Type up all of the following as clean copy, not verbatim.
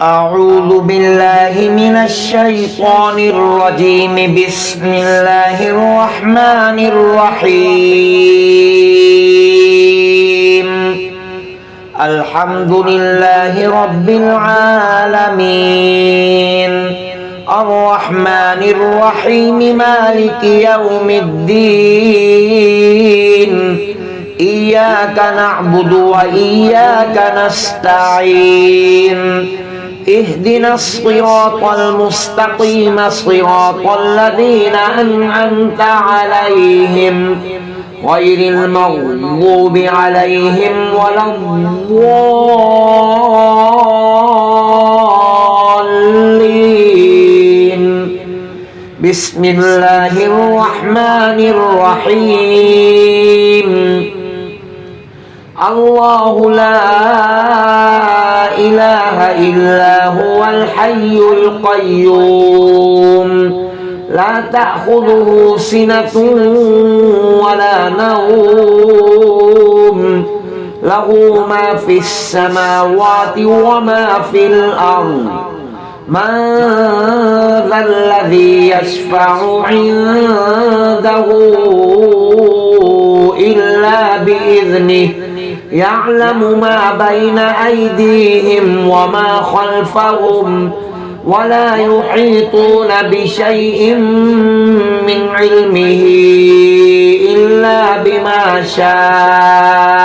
أعوذ بالله من الشيطان الرجيم. بسم الله الرحمن الرحيم. الحمد لله رب العالمين، الرحمن الرحيم، مالك يوم الدين. إياك نعبد وإياك نستعين. اهدنا الصراط المستقيم، صراط الذين أنعمت عليهم غير المغضوب عليهم ولا الضالين. بسم الله الرحمن الرحيم. الله لا إله إلا هو الحي القيوم، لا تأخذه سنة ولا نوم، له ما في السماوات وما في الأرض. من ذا الذي يشفع عنده إلا بإذنه، يعلم ما بين أيديهم وما خلفهم، ولا يحيطون بشيء من علمه إلا بما شاء.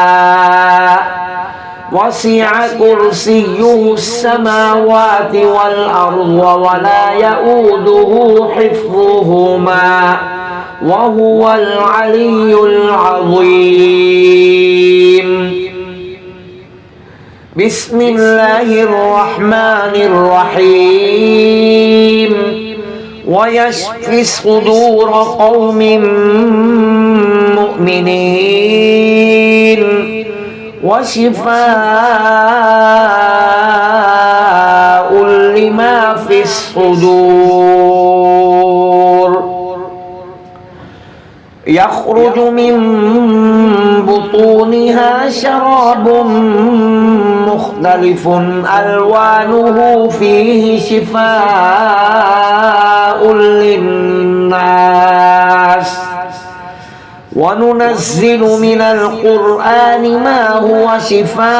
وسع كرسيه السماوات والأرض ولا يؤوده حفظهما وهو العلي العظيم. بسم الله الرحمن الرحيم. ويشفي صدور قوم مؤمنين، وشفاء لما في الصدور. يخرج من بطونها شراب مختلف ألوانه فيه شفاء للناس. وننزل من القرآن ما هو شفاء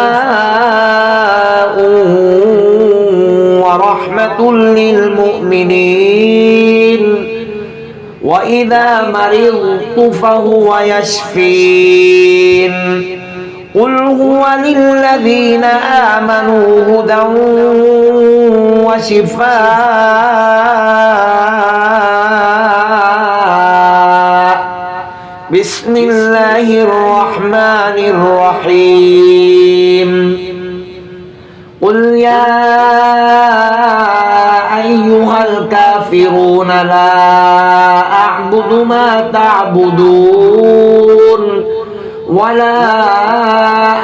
ورحمة للمؤمنين، وإذا مرضت فهو يشفين. قل هو للذين آمنوا هدى وشفاء. بسم الله الرحمن الرحيم. قل يا أيها الكافرون لا أعبد ما تعبدون ولا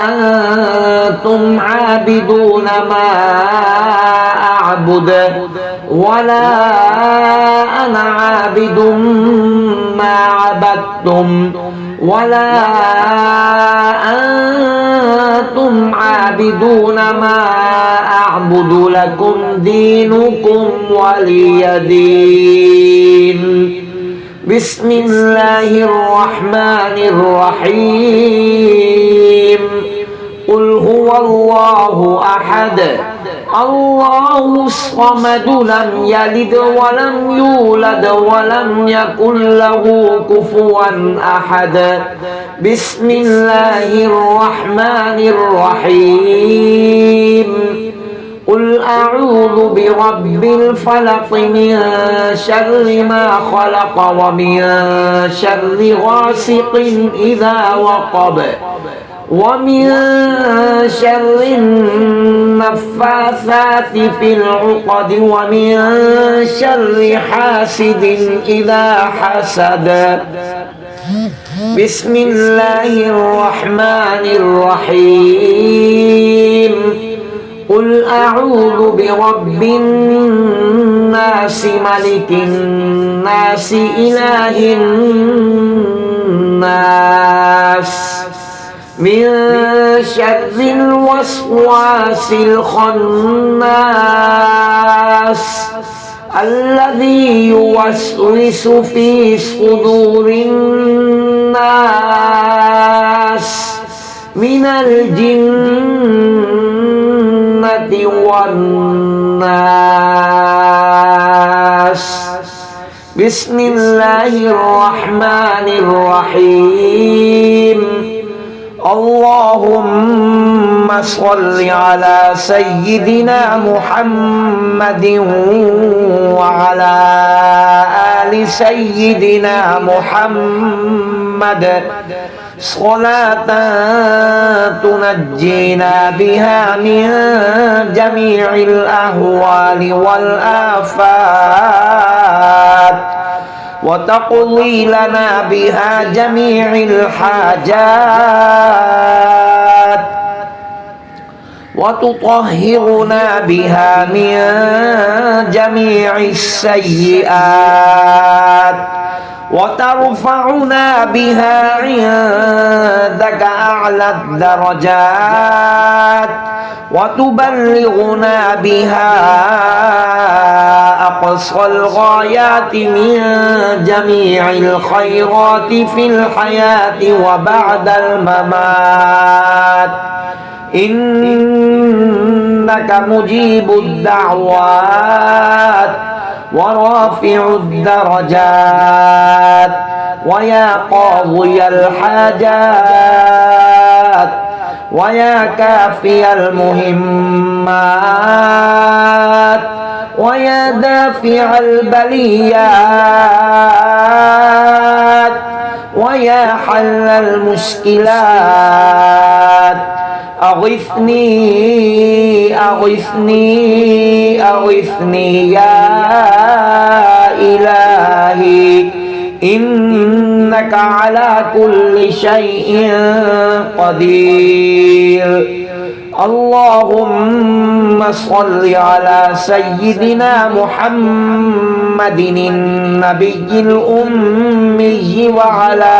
أنتم عابدون ما أعبد ولا أنا عابد ما عبدتم ولا أنتم عابدون ما أعبد. لكم دينكم ولي دين. بسم الله الرحمن الرحيم. قل هو الله أحد، الله الصمد، لم يلد ولم يولد ولم يكن له كفوا أحد. بسم الله الرحمن الرحيم. قل أعوذ برب الفلق، من شر ما خلق، ومن شر غاسق إذا وقب، ومن شر النفاثات في العقد، ومن شر حاسد إذا حسد. بسم الله الرحمن الرحيم. قل أعوذ برب الناس، ملك الناس، إله الناس، من شر الوسواس الخناس الذي يوسوس في صدور الناس من الجنة والناس. بسم الله الرحمن الرحيم. اللهم صل على سيدنا محمد وعلى آل سيدنا محمد صلاة تنجينا بها من جميع الأهوال والآفات وتقضي لنا بها جميع الحاجات وتطهرنا بها من جميع السيئات وترفعنا بها عندك أعلى الدرجات وتبلغنا بها أقصى الغايات من جميع الخيرات في الحياة وبعد الممات. إنك مجيب الدعوات ورافع الدرجات ويا قاضي الحاجات ويا كافي المهمات ويا دافع البليات ويا حل المشكلات. أغثني أغثني أغثني يا إلهي إنك على كل شيء قدير. اللهم صل على سيدنا محمد النبي الأمي وعلى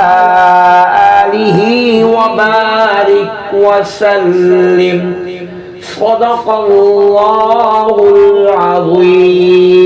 آله وبارك وسلم. صدق الله العظيم.